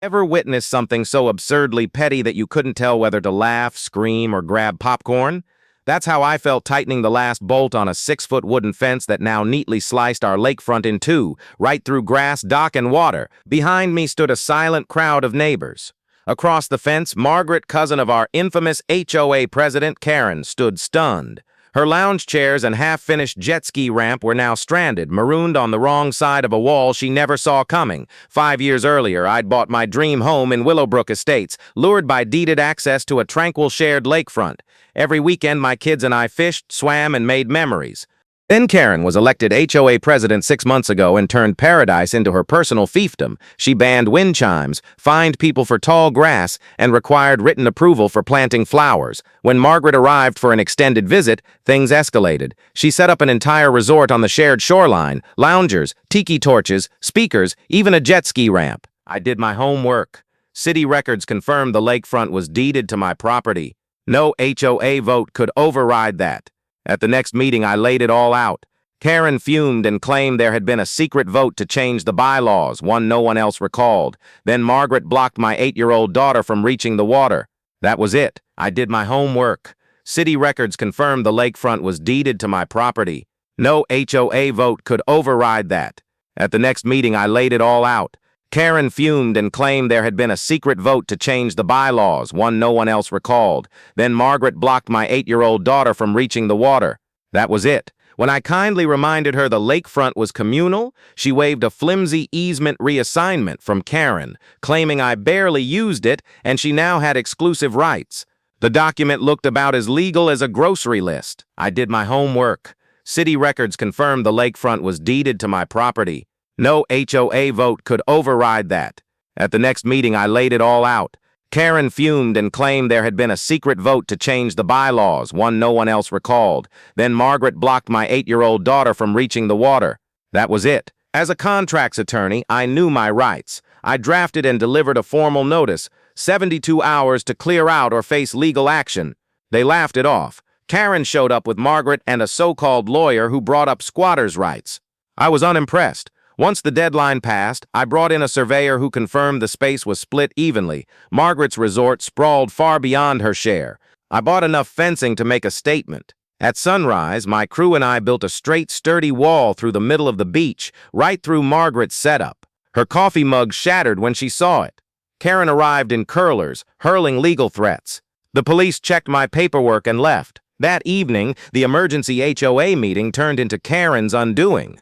Ever witnessed something so absurdly petty that you couldn't tell whether to laugh, scream, or grab popcorn? That's how I felt tightening the last bolt on a 6-foot wooden fence that now neatly sliced our lakefront in two, right through grass, dock, and water. Behind me stood a silent crowd of neighbors. Across the fence, Margaret, cousin of our infamous HOA president, Karen, stood stunned. Her lounge chairs and half-finished jet ski ramp were now stranded, marooned on the wrong side of a wall she never saw coming. 5 years earlier, I'd bought my dream home in Willowbrook Estates, lured by deeded access to a tranquil shared lakefront. Every weekend, my kids and I fished, swam, and made memories. Then Karen was elected HOA president 6 months ago and turned paradise into her personal fiefdom. She banned wind chimes, fined people for tall grass, and required written approval for planting flowers. When Margaret arrived for an extended visit, things escalated. She set up an entire resort on the shared shoreline, loungers, tiki torches, speakers, even a jet ski ramp. I did my homework. City records confirmed the lakefront was deeded to my property. No HOA vote could override that. At the next meeting, I laid it all out. Karen fumed and claimed there had been a secret vote to change the bylaws, one no one else recalled. Then Margaret blocked my 8-year-old daughter from reaching the water. That was it. I did my homework. City records confirmed the lakefront was deeded to my property. No HOA vote could override that. At the next meeting, I laid it all out. Karen fumed and claimed there had been a secret vote to change the bylaws, one no one else recalled. Then Margaret blocked my 8-year-old daughter from reaching the water. That was it. When I kindly reminded her the lakefront was communal, she waved a flimsy easement reassignment from Karen, claiming I barely used it and she now had exclusive rights. The document looked about as legal as a grocery list. I did my homework. City records confirmed the lakefront was deeded to my property. No HOA vote could override that. At the next meeting, I laid it all out. Karen fumed and claimed there had been a secret vote to change the bylaws, one no one else recalled. Then Margaret blocked my 8-year-old daughter from reaching the water. That was it. As a contracts attorney, I knew my rights. I drafted and delivered a formal notice, 72 hours to clear out or face legal action. They laughed it off. Karen showed up with Margaret and a so-called lawyer who brought up squatters' rights. I was unimpressed. Once the deadline passed, I brought in a surveyor who confirmed the space was split evenly. Margaret's resort sprawled far beyond her share. I bought enough fencing to make a statement. At sunrise, my crew and I built a straight, sturdy wall through the middle of the beach, right through Margaret's setup. Her coffee mug shattered when she saw it. Karen arrived in curlers, hurling legal threats. The police checked my paperwork and left. That evening, the emergency HOA meeting turned into Karen's undoing.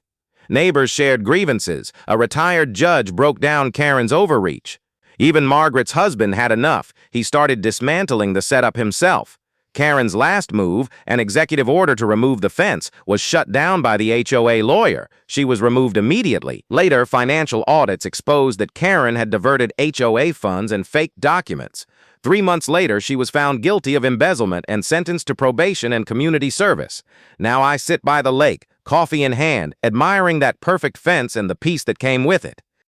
Neighbors shared grievances. A retired judge broke down Karen's overreach. Even Margaret's husband had enough. He started dismantling the setup himself. Karen's last move, an executive order to remove the fence, was shut down by the HOA lawyer. She was removed immediately. Later, financial audits exposed that Karen had diverted HOA funds and faked documents. 3 months later, she was found guilty of embezzlement and sentenced to probation and community service. Now I sit by the lake, coffee in hand, admiring that perfect fence and the peace that came with it.